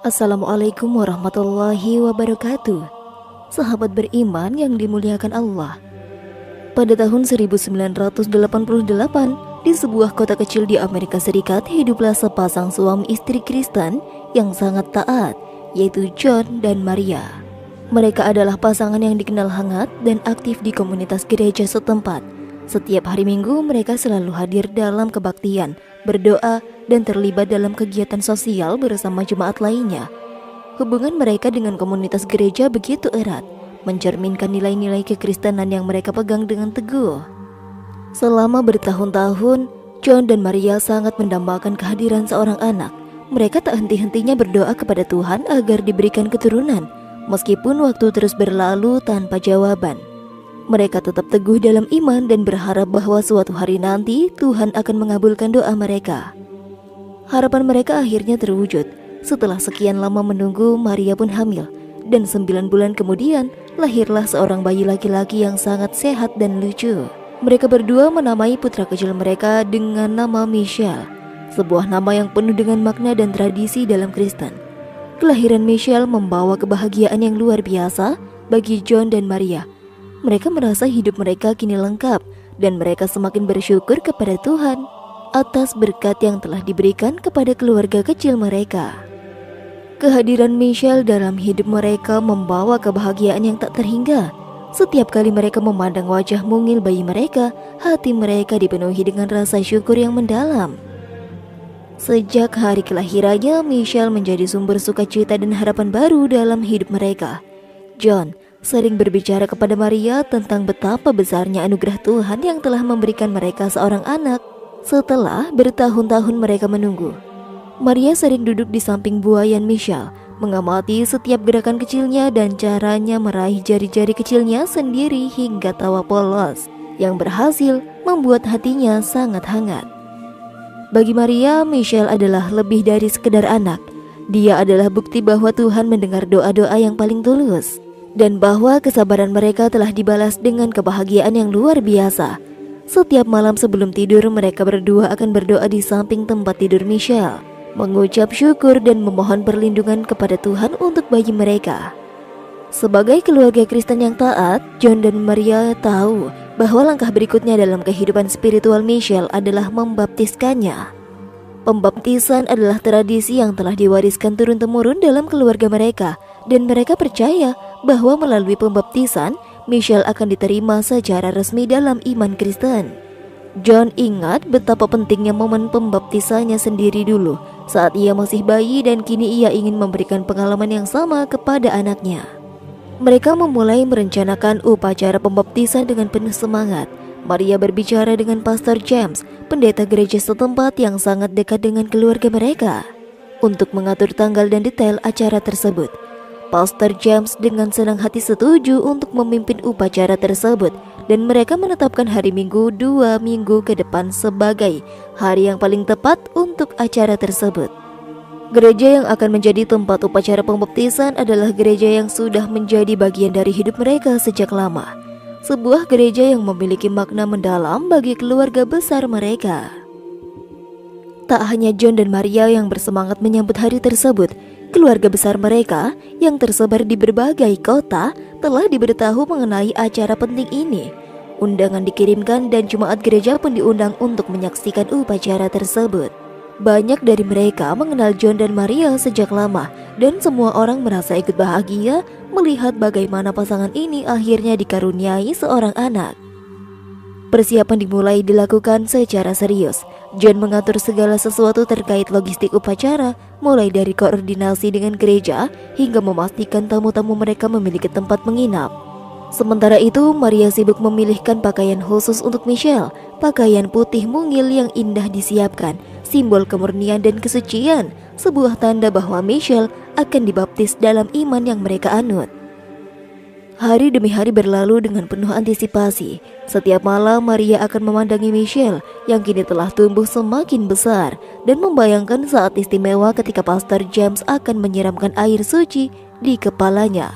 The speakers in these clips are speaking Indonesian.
Assalamualaikum warahmatullahi wabarakatuh. Sahabat beriman yang dimuliakan Allah. Pada tahun 1988, di sebuah kota kecil di Amerika Serikat, hiduplah sepasang suami istri Kristen yang sangat taat, yaitu John dan Maria. Mereka adalah pasangan yang dikenal hangat dan aktif di komunitas gereja setempat. Setiap hari Minggu mereka selalu hadir dalam kebaktian, berdoa, dan terlibat dalam kegiatan sosial bersama jemaat lainnya. Hubungan mereka dengan komunitas gereja begitu erat, mencerminkan nilai-nilai kekristenan yang mereka pegang dengan teguh. Selama bertahun-tahun, John dan Maria sangat mendambakan kehadiran seorang anak. Mereka tak henti-hentinya berdoa kepada Tuhan agar diberikan keturunan, meskipun waktu terus berlalu tanpa jawaban. Mereka tetap teguh dalam iman dan berharap bahwa suatu hari nanti Tuhan akan mengabulkan doa mereka. Harapan mereka akhirnya terwujud. Setelah sekian lama menunggu, Maria pun hamil. Dan 9 bulan kemudian, lahirlah seorang bayi laki-laki yang sangat sehat dan lucu. Mereka berdua menamai putra kecil mereka dengan nama Michelle, sebuah nama yang penuh dengan makna dan tradisi dalam Kristen. Kelahiran Michelle membawa kebahagiaan yang luar biasa bagi John dan Maria. Mereka merasa hidup mereka kini lengkap dan mereka semakin bersyukur kepada Tuhan atas berkat yang telah diberikan kepada keluarga kecil mereka. Kehadiran Michelle dalam hidup mereka membawa kebahagiaan yang tak terhingga. Setiap kali mereka memandang wajah mungil bayi mereka, hati mereka dipenuhi dengan rasa syukur yang mendalam. Sejak hari kelahirannya, Michelle menjadi sumber sukacita dan harapan baru dalam hidup mereka. John sering berbicara kepada Maria tentang betapa besarnya anugerah Tuhan yang telah memberikan mereka seorang anak. Setelah bertahun-tahun mereka menunggu, Maria sering duduk di samping buayan Michelle, mengamati setiap gerakan kecilnya dan caranya meraih jari-jari kecilnya sendiri hingga tawa polos yang berhasil membuat hatinya sangat hangat. Bagi Maria, Michelle adalah lebih dari sekedar anak. Dia adalah bukti bahwa Tuhan mendengar doa-doa yang paling tulus dan bahwa kesabaran mereka telah dibalas dengan kebahagiaan yang luar biasa. Setiap malam sebelum tidur, mereka berdua akan berdoa di samping tempat tidur Michelle, mengucap syukur dan memohon perlindungan kepada Tuhan untuk bayi mereka. Sebagai keluarga Kristen yang taat, John dan Maria tahu bahwa langkah berikutnya dalam kehidupan spiritual Michelle adalah membaptiskannya. Pembaptisan adalah tradisi yang telah diwariskan turun-temurun dalam keluarga mereka, dan mereka percaya bahwa melalui pembaptisan, Michelle akan diterima secara resmi dalam iman Kristen. John ingat betapa pentingnya momen pembaptisannya sendiri dulu, saat ia masih bayi, dan kini ia ingin memberikan pengalaman yang sama kepada anaknya. Mereka memulai merencanakan upacara pembaptisan dengan penuh semangat. Maria berbicara dengan Pastor James, pendeta gereja setempat yang sangat dekat dengan keluarga mereka, untuk mengatur tanggal dan detail acara tersebut. Pastor James dengan senang hati setuju untuk memimpin upacara tersebut, dan mereka menetapkan hari Minggu 2 minggu ke depan sebagai hari yang paling tepat untuk acara tersebut. Gereja yang akan menjadi tempat upacara pembaptisan adalah gereja yang sudah menjadi bagian dari hidup mereka sejak lama. Sebuah gereja yang memiliki makna mendalam bagi keluarga besar mereka. Tak hanya John dan Maria yang bersemangat menyambut hari tersebut, keluarga besar mereka yang tersebar di berbagai kota telah diberitahu mengenai acara penting ini. Undangan dikirimkan dan jemaat gereja pun diundang untuk menyaksikan upacara tersebut. Banyak dari mereka mengenal John dan Maria sejak lama, dan semua orang merasa ikut bahagia melihat bagaimana pasangan ini akhirnya dikaruniai seorang anak. Persiapan dimulai dilakukan secara serius. John mengatur segala sesuatu terkait logistik upacara, mulai dari koordinasi dengan gereja hingga memastikan tamu-tamu mereka memiliki tempat menginap. Sementara itu, Maria sibuk memilihkan pakaian khusus untuk Michelle. Pakaian putih mungil yang indah disiapkan, simbol kemurnian dan kesucian, sebuah tanda bahwa Michelle akan dibaptis dalam iman yang mereka anut. Hari demi hari berlalu dengan penuh antisipasi. Setiap malam Maria akan memandangi Michelle yang kini telah tumbuh semakin besar dan membayangkan saat istimewa ketika Pastor James akan menyiramkan air suci di kepalanya.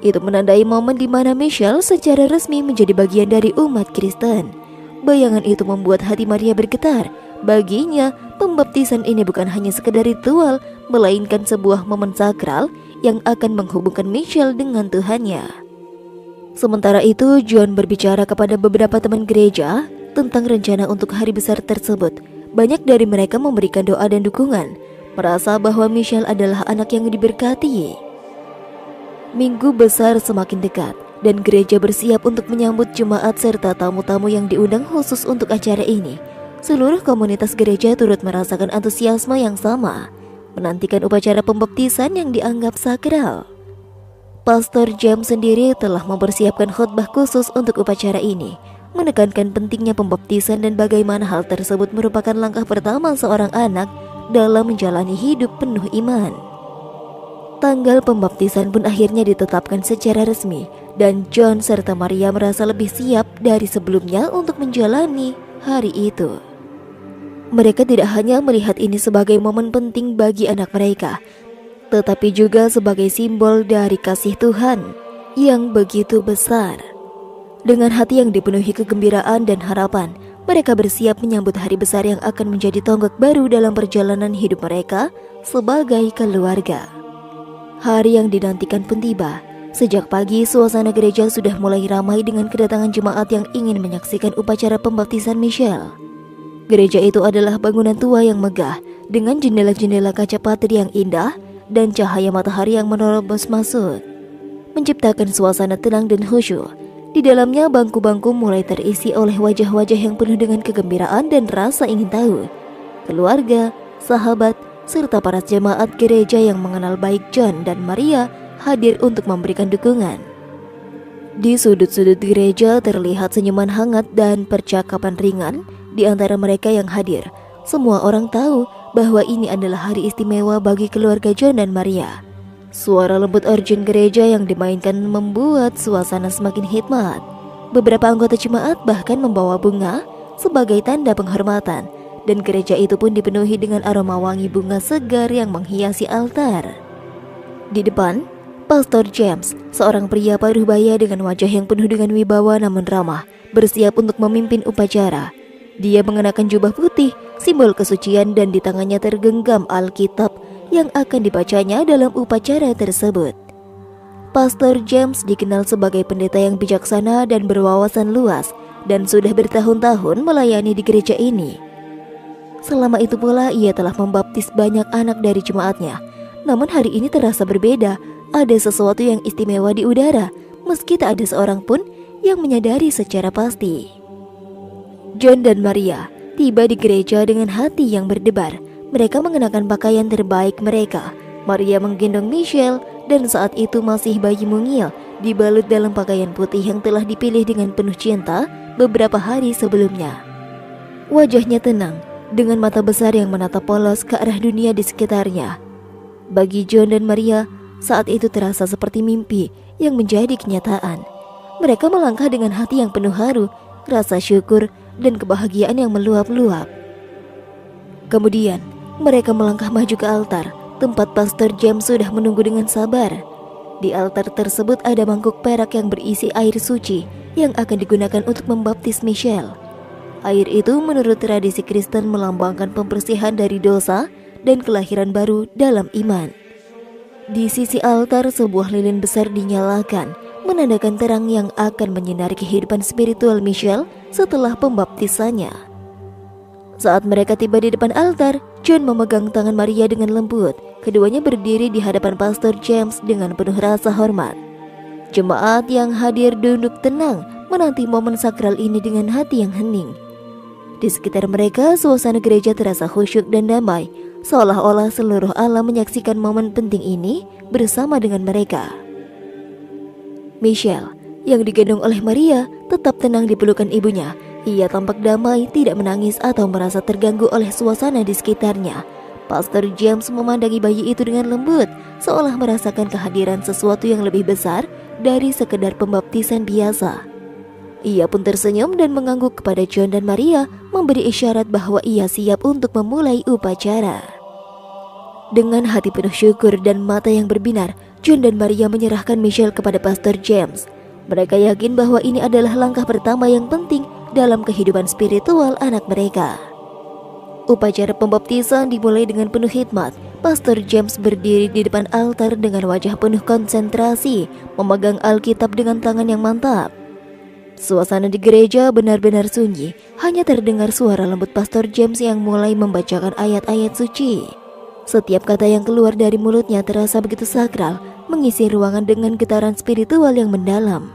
Itu menandai momen di mana Michelle secara resmi menjadi bagian dari umat Kristen. Bayangan itu membuat hati Maria bergetar. Baginya, pembaptisan ini bukan hanya sekedar ritual, melainkan sebuah momen sakral yang akan menghubungkan Michelle dengan Tuhannya. Sementara itu, John berbicara kepada beberapa teman gereja tentang rencana untuk hari besar tersebut. Banyak dari mereka memberikan doa dan dukungan, merasa bahwa Michelle adalah anak yang diberkati. Minggu besar semakin dekat, dan gereja bersiap untuk menyambut jemaat serta tamu-tamu yang diundang khusus untuk acara ini. Seluruh komunitas gereja turut merasakan antusiasme yang sama, menantikan upacara pembaptisan yang dianggap sakral. Pastor James sendiri telah mempersiapkan khotbah khusus untuk upacara ini, menekankan pentingnya pembaptisan dan bagaimana hal tersebut merupakan langkah pertama seorang anak dalam menjalani hidup penuh iman. Tanggal pembaptisan pun akhirnya ditetapkan secara resmi, dan John serta Maria merasa lebih siap dari sebelumnya untuk menjalani hari itu. Mereka tidak hanya melihat ini sebagai momen penting bagi anak mereka, tetapi juga sebagai simbol dari kasih Tuhan yang begitu besar. Dengan hati yang dipenuhi kegembiraan dan harapan, mereka bersiap menyambut hari besar yang akan menjadi tonggak baru dalam perjalanan hidup mereka sebagai keluarga. Hari yang dinantikan pun tiba. Sejak pagi, suasana gereja sudah mulai ramai dengan kedatangan jemaat yang ingin menyaksikan upacara pembaptisan Michelle. Gereja itu adalah bangunan tua yang megah, dengan jendela-jendela kaca patri yang indah dan cahaya matahari yang menerobos masuk, menciptakan suasana tenang dan khusyuk. Di dalamnya, bangku-bangku mulai terisi oleh wajah-wajah yang penuh dengan kegembiraan dan rasa ingin tahu. Keluarga, sahabat, serta para jemaat gereja yang mengenal baik John dan Maria hadir untuk memberikan dukungan. Di sudut-sudut gereja terlihat senyuman hangat dan percakapan ringan di antara mereka yang hadir. Semua orang tahu bahwa ini adalah hari istimewa bagi keluarga John dan Maria. Suara lembut organ gereja yang dimainkan membuat suasana semakin hikmat. Beberapa anggota jemaat bahkan membawa bunga sebagai tanda penghormatan, dan gereja itu pun dipenuhi dengan aroma wangi bunga segar yang menghiasi altar. Di depan, Pastor James, seorang pria paruh baya dengan wajah yang penuh dengan wibawa namun ramah, bersiap untuk memimpin upacara. Dia mengenakan jubah putih, simbol kesucian, dan di tangannya tergenggam Alkitab yang akan dibacanya dalam upacara tersebut. Pastor James dikenal sebagai pendeta yang bijaksana dan berwawasan luas, dan sudah bertahun-tahun melayani di gereja ini. Selama itu pula ia telah membaptis banyak anak dari jemaatnya. Namun hari ini terasa berbeda, ada sesuatu yang istimewa di udara, meski tak ada seorang pun yang menyadari secara pasti. John dan Maria tiba di gereja dengan hati yang berdebar. Mereka mengenakan pakaian terbaik mereka. Maria menggendong Michelle, dan saat itu masih bayi mungil, dibalut dalam pakaian putih yang telah dipilih dengan penuh cinta beberapa hari sebelumnya. Wajahnya tenang, dengan mata besar yang menatap polos ke arah dunia di sekitarnya. Bagi John dan Maria, saat itu terasa seperti mimpi yang menjadi kenyataan. Mereka melangkah dengan hati yang penuh haru, rasa syukur, dan kebahagiaan yang meluap-luap. Kemudian, mereka melangkah maju ke altar, tempat Pastor James sudah menunggu dengan sabar. Di altar tersebut ada mangkuk perak yang berisi air suci yang akan digunakan untuk membaptis Michelle. Air itu menurut tradisi Kristen melambangkan pembersihan dari dosa dan kelahiran baru dalam iman. Di sisi altar, sebuah lilin besar dinyalakan, menandakan terang yang akan menyinari kehidupan spiritual Michelle setelah pembaptisannya. Saat mereka tiba di depan altar, John memegang tangan Maria dengan lembut. Keduanya berdiri di hadapan Pastor James dengan penuh rasa hormat. Jemaat yang hadir duduk tenang menanti momen sakral ini dengan hati yang hening. Di sekitar mereka, suasana gereja terasa khusyuk dan damai, seolah-olah seluruh alam menyaksikan momen penting ini bersama dengan mereka. Michelle, yang digendong oleh Maria, tetap tenang di pelukan ibunya. Ia tampak damai, tidak menangis atau merasa terganggu oleh suasana di sekitarnya. Pastor James memandangi bayi itu dengan lembut, seolah merasakan kehadiran sesuatu yang lebih besar dari sekedar pembaptisan biasa. Ia pun tersenyum dan mengangguk kepada John dan Maria, memberi isyarat bahwa ia siap untuk memulai upacara. Dengan hati penuh syukur dan mata yang berbinar, John dan Maria menyerahkan Michelle kepada Pastor James. Mereka yakin bahwa ini adalah langkah pertama yang penting dalam kehidupan spiritual anak mereka. Upacara pembaptisan dimulai dengan penuh hikmat. Pastor James berdiri di depan altar dengan wajah penuh konsentrasi, memegang Alkitab dengan tangan yang mantap. Suasana di gereja benar-benar sunyi, hanya terdengar suara lembut Pastor James yang mulai membacakan ayat-ayat suci. Setiap kata yang keluar dari mulutnya terasa begitu sakral, mengisi ruangan dengan getaran spiritual yang mendalam.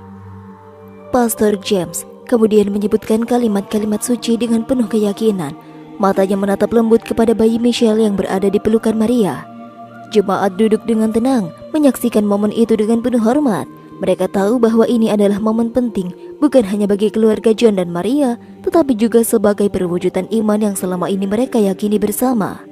Pastor James kemudian menyebutkan kalimat-kalimat suci dengan penuh keyakinan. Matanya menatap lembut kepada bayi Michelle yang berada di pelukan Maria. Jemaat duduk dengan tenang, menyaksikan momen itu dengan penuh hormat. Mereka tahu bahwa ini adalah momen penting, bukan hanya bagi keluarga John dan Maria, tetapi juga sebagai perwujudan iman yang selama ini mereka yakini bersama.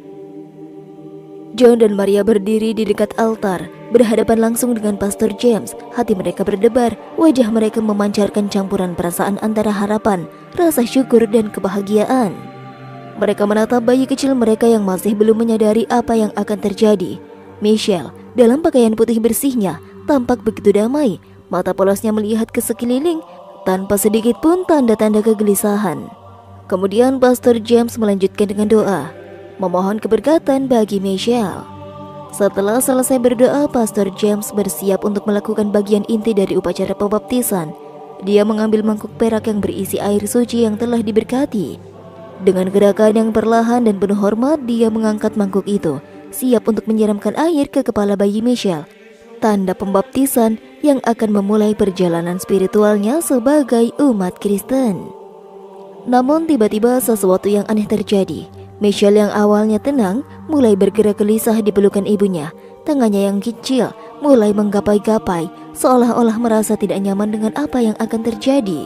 John dan Maria berdiri di dekat altar, berhadapan langsung dengan Pastor James. Hati mereka berdebar, wajah mereka memancarkan campuran perasaan antara harapan, rasa syukur dan kebahagiaan. Mereka menatap bayi kecil mereka yang masih belum menyadari apa yang akan terjadi. Michelle, dalam pakaian putih bersihnya, tampak begitu damai. Mata polosnya melihat ke sekeliling, tanpa sedikit pun tanda-tanda kegelisahan. Kemudian Pastor James melanjutkan dengan doa, memohon keberkatan bagi Michelle. Setelah selesai berdoa, Pastor James bersiap untuk melakukan bagian inti dari upacara pembaptisan. Dia mengambil mangkuk perak yang berisi air suci yang telah diberkati. Dengan gerakan yang perlahan dan penuh hormat, dia mengangkat mangkuk itu, siap untuk menyiramkan air ke kepala bayi Michelle, tanda pembaptisan yang akan memulai perjalanan spiritualnya sebagai umat Kristen. Namun tiba-tiba sesuatu yang aneh terjadi. Michelle yang awalnya tenang, mulai bergerak gelisah di pelukan ibunya. Tangannya yang kecil mulai menggapai-gapai, seolah-olah merasa tidak nyaman dengan apa yang akan terjadi.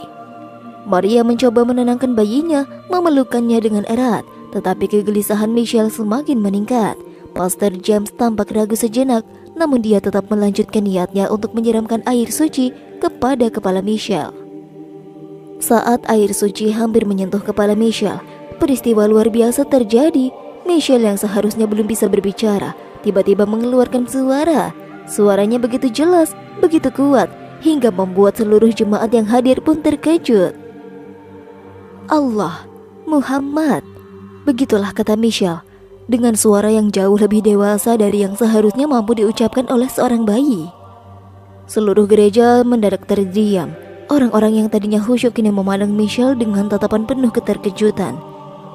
Maria mencoba menenangkan bayinya, memelukkannya dengan erat, tetapi kegelisahan Michelle semakin meningkat. Pastor James tampak ragu sejenak, namun dia tetap melanjutkan niatnya untuk menyiramkan air suci kepada kepala Michelle. Saat air suci hampir menyentuh kepala Michelle, peristiwa luar biasa terjadi. Michelle yang seharusnya belum bisa berbicara, tiba-tiba mengeluarkan suara. Suaranya begitu jelas, begitu kuat, hingga membuat seluruh jemaat yang hadir pun terkejut. Allah, Muhammad, begitulah kata Michelle, dengan suara yang jauh lebih dewasa dari yang seharusnya mampu diucapkan oleh seorang bayi. Seluruh gereja mendadak terdiam. Orang-orang yang tadinya khusyuk kini memandang Michelle dengan tatapan penuh keterkejutan.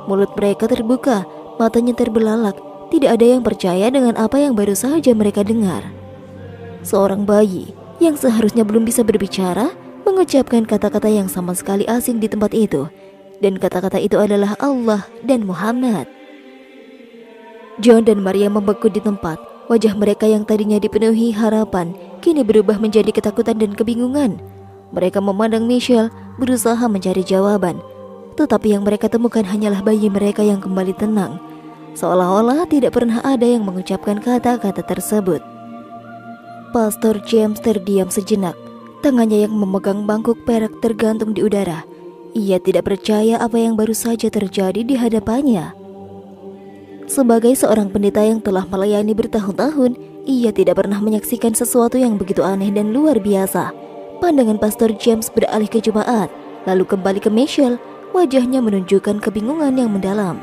Mulut mereka terbuka, matanya terbelalak, tidak ada yang percaya dengan apa yang baru saja mereka dengar. Seorang bayi yang seharusnya belum bisa berbicara, mengucapkan kata-kata yang sama sekali asing di tempat itu. Dan kata-kata itu adalah Allah dan Muhammad. John dan Maria membeku di tempat. Wajah mereka yang tadinya dipenuhi harapan kini berubah menjadi ketakutan dan kebingungan. Mereka memandang Michelle, berusaha mencari jawaban, tetapi yang mereka temukan hanyalah bayi mereka yang kembali tenang, seolah-olah tidak pernah ada yang mengucapkan kata-kata tersebut. Pastor James terdiam sejenak. Tangannya yang memegang bangkuk perak tergantung di udara. Ia tidak percaya apa yang baru saja terjadi di hadapannya. Sebagai seorang pendeta yang telah melayani bertahun-tahun, ia tidak pernah menyaksikan sesuatu yang begitu aneh dan luar biasa. Pandangan Pastor James beralih ke jemaat, lalu kembali ke Michelle. Wajahnya menunjukkan kebingungan yang mendalam.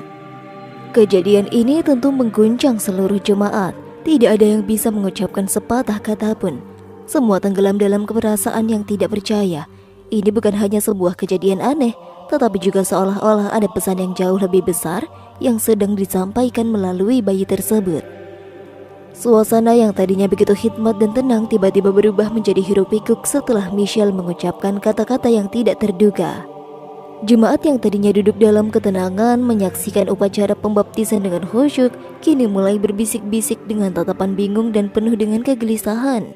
Kejadian ini tentu mengguncang seluruh jemaat. Tidak ada yang bisa mengucapkan sepatah kata pun. Semua tenggelam dalam keperasaan yang tidak percaya. Ini bukan hanya sebuah kejadian aneh, tetapi juga seolah-olah ada pesan yang jauh lebih besar yang sedang disampaikan melalui bayi tersebut. Suasana yang tadinya begitu hikmat dan tenang tiba-tiba berubah menjadi hiruk-pikuk setelah Michelle mengucapkan kata-kata yang tidak terduga. Jemaat yang tadinya duduk dalam ketenangan menyaksikan upacara pembaptisan dengan khusyuk, kini mulai berbisik-bisik dengan tatapan bingung dan penuh dengan kegelisahan.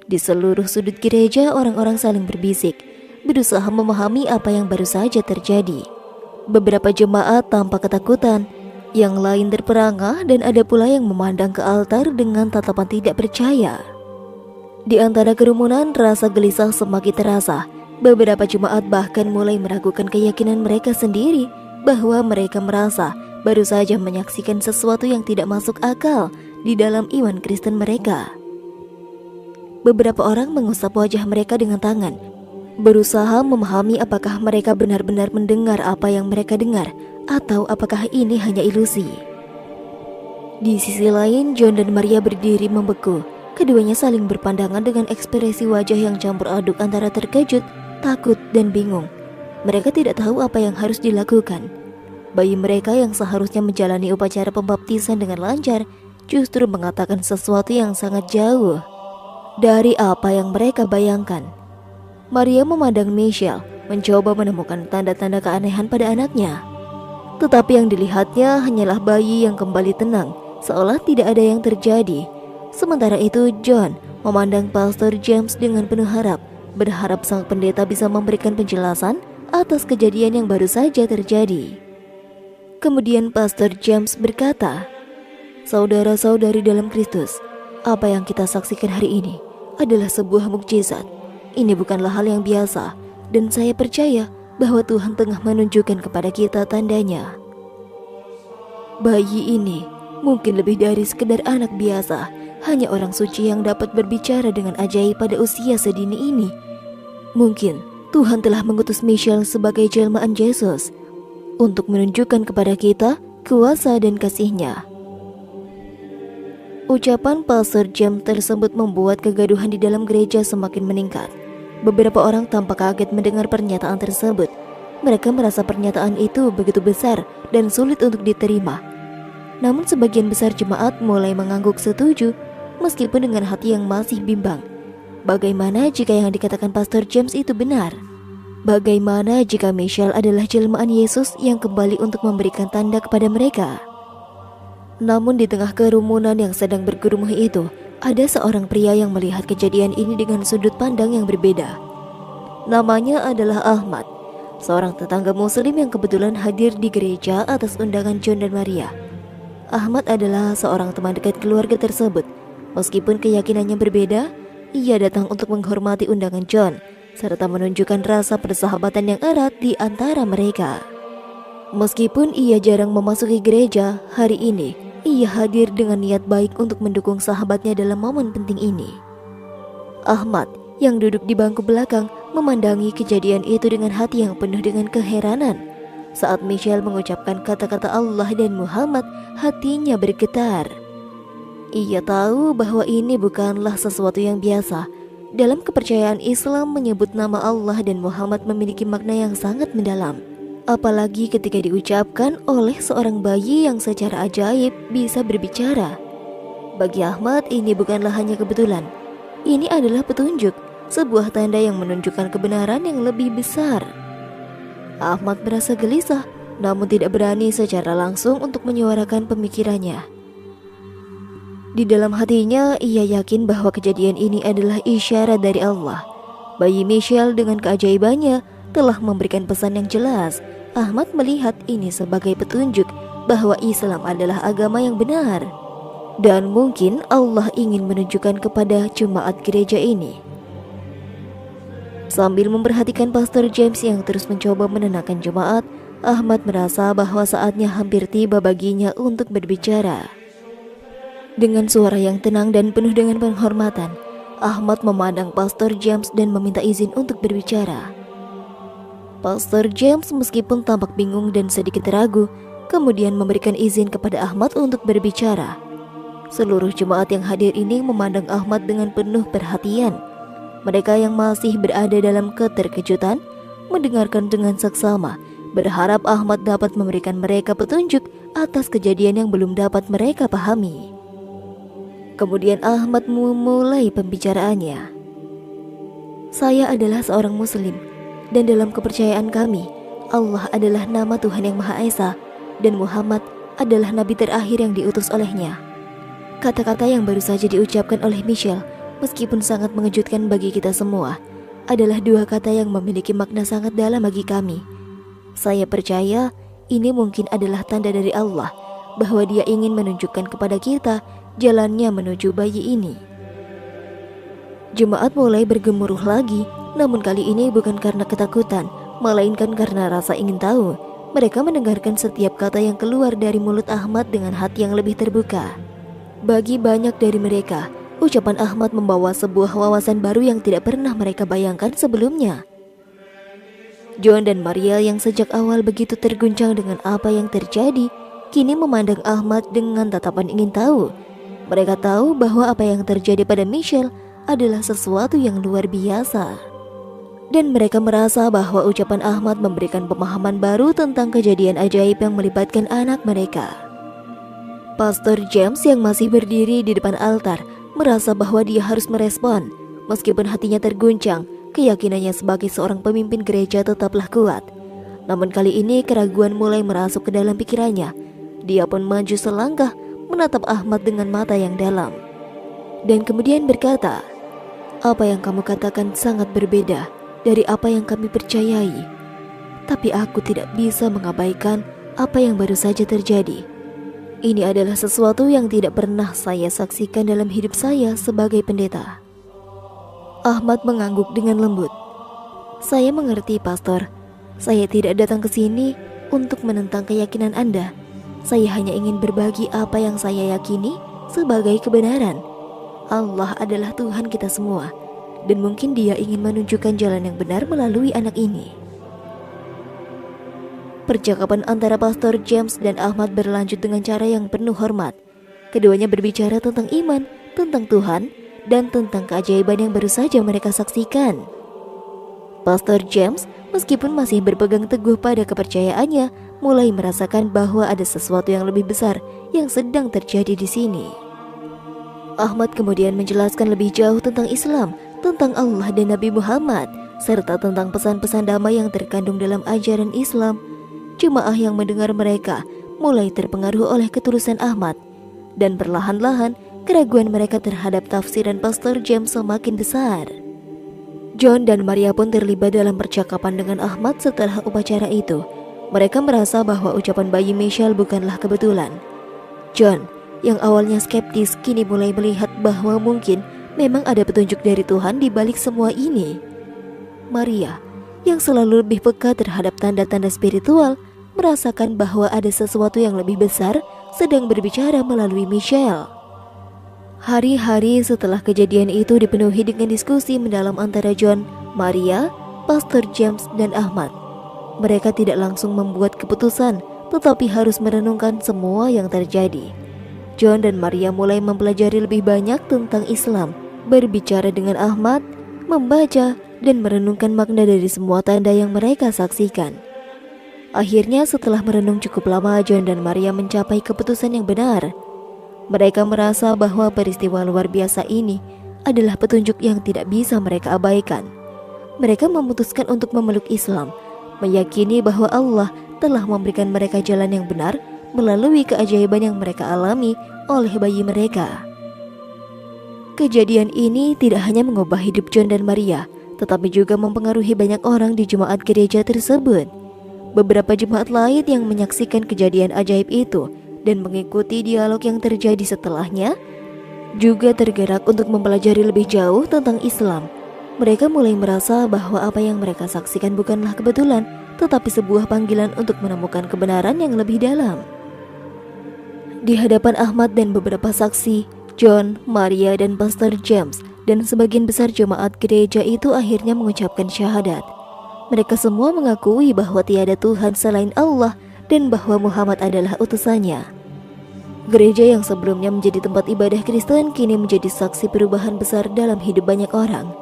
Di seluruh sudut gereja orang-orang saling berbisik, berusaha memahami apa yang baru saja terjadi. Beberapa jemaat tampak ketakutan, yang lain terperangah, dan ada pula yang memandang ke altar dengan tatapan tidak percaya. Di antara kerumunan, rasa gelisah semakin terasa. Beberapa jemaat bahkan mulai meragukan keyakinan mereka sendiri, bahwa mereka merasa baru saja menyaksikan sesuatu yang tidak masuk akal di dalam iman Kristen mereka. Beberapa orang mengusap wajah mereka dengan tangan, berusaha memahami apakah mereka benar-benar mendengar apa yang mereka dengar, Atau apakah ini hanya ilusi? Di sisi lain, John dan Maria berdiri membeku. Keduanya saling berpandangan dengan ekspresi wajah yang campur aduk antara terkejut, takut, dan bingung. Mereka tidak tahu apa yang harus dilakukan. Bayi mereka yang seharusnya menjalani upacara pembaptisan dengan lancar justru mengatakan sesuatu yang sangat jauh dari apa yang mereka bayangkan. Maria memandang Michelle, mencoba menemukan tanda-tanda keanehan pada anaknya. Tetapi yang dilihatnya hanyalah bayi yang kembali tenang, seolah tidak ada yang terjadi. Sementara itu John memandang Pastor James dengan penuh harap, berharap sang pendeta bisa memberikan penjelasan atas kejadian yang baru saja terjadi. Kemudian Pastor James berkata, "Saudara-saudari dalam Kristus, apa yang kita saksikan hari ini adalah sebuah mukjizat. Ini bukanlah hal yang biasa, dan saya percaya bahwa Tuhan tengah menunjukkan kepada kita tandanya. Bayi ini mungkin lebih dari sekedar anak biasa, hanya orang suci yang dapat berbicara dengan ajaib pada usia sedini ini. Mungkin Tuhan telah mengutus Michelle sebagai jelmaan Yesus untuk menunjukkan kepada kita kuasa dan kasih-Nya." Ucapan Pastor James tersebut membuat kegaduhan di dalam gereja semakin meningkat. Beberapa orang tampak kaget mendengar pernyataan tersebut. Mereka merasa pernyataan itu begitu besar dan sulit untuk diterima. Namun sebagian besar jemaat mulai mengangguk setuju, meskipun dengan hati yang masih bimbang. Bagaimana jika yang dikatakan Pastor James itu benar? Bagaimana jika Michelle adalah jelmaan Yesus yang kembali untuk memberikan tanda kepada mereka? Namun di tengah kerumunan yang sedang bergurumuh itu, ada seorang pria yang melihat kejadian ini dengan sudut pandang yang berbeda. Namanya adalah Ahmad, seorang tetangga muslim yang kebetulan hadir di gereja atas undangan John dan Maria. Ahmad adalah seorang teman dekat keluarga tersebut. Meskipun keyakinannya berbeda, ia datang untuk menghormati undangan John serta menunjukkan rasa persahabatan yang erat di antara mereka. Meskipun ia jarang memasuki gereja, hari ini ia hadir dengan niat baik untuk mendukung sahabatnya dalam momen penting ini. Ahmad yang duduk di bangku belakang memandangi kejadian itu dengan hati yang penuh dengan keheranan. Saat Michelle mengucapkan kata-kata Allah dan Muhammad, hatinya bergetar. Ia tahu bahwa ini bukanlah sesuatu yang biasa. Dalam kepercayaan Islam, menyebut nama Allah dan Muhammad memiliki makna yang sangat mendalam. Apalagi ketika diucapkan oleh seorang bayi yang secara ajaib bisa berbicara. Bagi Ahmad, ini bukanlah hanya kebetulan. Ini adalah petunjuk, sebuah tanda yang menunjukkan kebenaran yang lebih besar. Ahmad merasa gelisah, namun tidak berani secara langsung untuk menyuarakan pemikirannya. Di dalam hatinya, ia yakin bahwa kejadian ini adalah isyarat dari Allah. Bayi Michelle dengan keajaibannya telah memberikan pesan yang jelas. Ahmad melihat ini sebagai petunjuk bahwa Islam adalah agama yang benar. Dan mungkin Allah ingin menunjukkan kepada jemaat gereja ini. Sambil memperhatikan Pastor James yang terus mencoba menenangkan jemaat, Ahmad merasa bahwa saatnya hampir tiba baginya untuk berbicara. Dengan suara yang tenang dan penuh dengan penghormatan, Ahmad memandang Pastor James dan meminta izin untuk berbicara. Pastor James meskipun tampak bingung dan sedikit ragu, kemudian memberikan izin kepada Ahmad untuk berbicara. Seluruh jemaat yang hadir ini memandang Ahmad dengan penuh perhatian. Mereka yang masih berada dalam keterkejutan mendengarkan dengan seksama, berharap Ahmad dapat memberikan mereka petunjuk atas kejadian yang belum dapat mereka pahami. Kemudian Ahmad memulai pembicaraannya. "Saya adalah seorang muslim, dan dalam kepercayaan kami, Allah adalah nama Tuhan yang Maha Esa, dan Muhammad adalah nabi terakhir yang diutus olehnya." Kata-kata yang baru saja diucapkan oleh Michelle, meskipun sangat mengejutkan bagi kita semua, adalah dua kata yang memiliki makna sangat dalam bagi kami. Saya percaya ini mungkin adalah tanda dari Allah bahwa Dia ingin menunjukkan kepada kita jalannya menuju bayi ini. Jemaat mulai bergemuruh lagi, namun kali ini bukan karena ketakutan, melainkan karena rasa ingin tahu. Mereka mendengarkan setiap kata yang keluar dari mulut Ahmad dengan hati yang lebih terbuka. Bagi banyak dari mereka, ucapan Ahmad membawa sebuah wawasan baru yang tidak pernah mereka bayangkan sebelumnya. John dan Maria yang sejak awal begitu terguncang dengan apa yang terjadi, kini memandang Ahmad dengan tatapan ingin tahu. Mereka tahu bahwa apa yang terjadi pada Michelle adalah sesuatu yang luar biasa. Dan mereka merasa bahwa ucapan Ahmad memberikan pemahaman baru tentang kejadian ajaib yang melibatkan anak mereka. Pastor James yang masih berdiri di depan altar merasa bahwa dia harus merespon. Meskipun hatinya terguncang, keyakinannya sebagai seorang pemimpin gereja tetaplah kuat. Namun kali ini keraguan mulai merasuk ke dalam pikirannya. Dia pun maju selangkah menatap Ahmad dengan mata yang dalam. Dan kemudian berkata, "Apa yang kamu katakan sangat berbeda dari apa yang kami percayai. Tapi aku tidak bisa mengabaikan apa yang baru saja terjadi. Ini adalah sesuatu yang tidak pernah saya saksikan dalam hidup saya sebagai pendeta." Ahmad mengangguk dengan lembut. "Saya mengerti, Pastor. Saya tidak datang ke sini untuk menentang keyakinan Anda. Saya hanya ingin berbagi apa yang saya yakini sebagai kebenaran. Allah adalah Tuhan kita semua, dan mungkin Dia ingin menunjukkan jalan yang benar melalui anak ini." Percakapan antara Pastor James dan Ahmad berlanjut dengan cara yang penuh hormat. Keduanya berbicara tentang iman, tentang Tuhan, dan tentang keajaiban yang baru saja mereka saksikan. Pastor James, meskipun masih berpegang teguh pada kepercayaannya, mulai merasakan bahwa ada sesuatu yang lebih besar yang sedang terjadi di sini. Ahmad kemudian menjelaskan lebih jauh tentang Islam, tentang Allah dan Nabi Muhammad, serta tentang pesan-pesan damai yang terkandung dalam ajaran Islam. Jemaah yang mendengar mereka mulai terpengaruh oleh ketulusan Ahmad, dan perlahan-lahan keraguan mereka terhadap tafsiran Pastor James semakin besar. John dan Maria pun terlibat dalam percakapan dengan Ahmad setelah upacara itu. Mereka merasa bahwa ucapan bayi Michelle bukanlah kebetulan. John, yang awalnya skeptis, kini mulai melihat bahwa mungkin memang ada petunjuk dari Tuhan di balik semua ini. Maria, yang selalu lebih peka terhadap tanda-tanda spiritual, merasakan bahwa ada sesuatu yang lebih besar sedang berbicara melalui Michelle. Hari-hari setelah kejadian itu dipenuhi dengan diskusi mendalam antara John, Maria, Pastor James, dan Ahmad. Mereka tidak langsung membuat keputusan, tetapi harus merenungkan semua yang terjadi. John dan Maria mulai mempelajari lebih banyak tentang Islam, berbicara dengan Ahmad, membaca, dan merenungkan makna dari semua tanda yang mereka saksikan. Akhirnya setelah merenung cukup lama, John dan Maria mencapai keputusan yang benar. Mereka merasa bahwa peristiwa luar biasa ini adalah petunjuk yang tidak bisa mereka abaikan. Mereka memutuskan untuk memeluk Islam, meyakini bahwa Allah telah memberikan mereka jalan yang benar melalui keajaiban yang mereka alami oleh bayi mereka. Kejadian ini tidak hanya mengubah hidup John dan Maria, tetapi juga mempengaruhi banyak orang di jemaat gereja tersebut. Beberapa jemaat lain yang menyaksikan kejadian ajaib itu dan mengikuti dialog yang terjadi setelahnya juga tergerak untuk mempelajari lebih jauh tentang Islam. Mereka mulai merasa bahwa apa yang mereka saksikan bukanlah kebetulan, tetapi sebuah panggilan untuk menemukan kebenaran yang lebih dalam. Di hadapan Ahmad dan beberapa saksi, John, Maria, dan Pastor James, dan sebagian besar jemaat gereja itu akhirnya mengucapkan syahadat. Mereka semua mengakui bahwa tiada Tuhan selain Allah dan bahwa Muhammad adalah utusannya. Gereja yang sebelumnya menjadi tempat ibadah Kristen kini menjadi saksi perubahan besar dalam hidup banyak orang.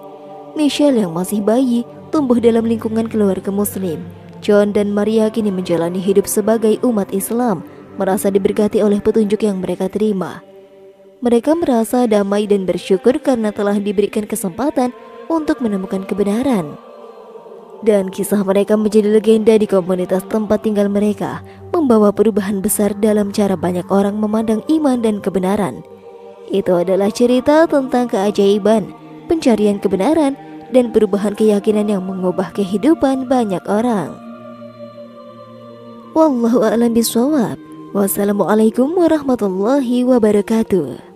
Michelle yang masih bayi tumbuh dalam lingkungan keluarga Muslim. John dan Maria kini menjalani hidup sebagai umat Islam, merasa diberkati oleh petunjuk yang mereka terima. Mereka merasa damai dan bersyukur karena telah diberikan kesempatan untuk menemukan kebenaran. Dan kisah mereka menjadi legenda di komunitas tempat tinggal mereka, membawa perubahan besar dalam cara banyak orang memandang iman dan kebenaran. Itu adalah cerita tentang keajaiban, pencarian kebenaran, dan perubahan keyakinan yang mengubah kehidupan banyak orang. Wallahu a'lam bishawab. Wassalamualaikum warahmatullahi wabarakatuh.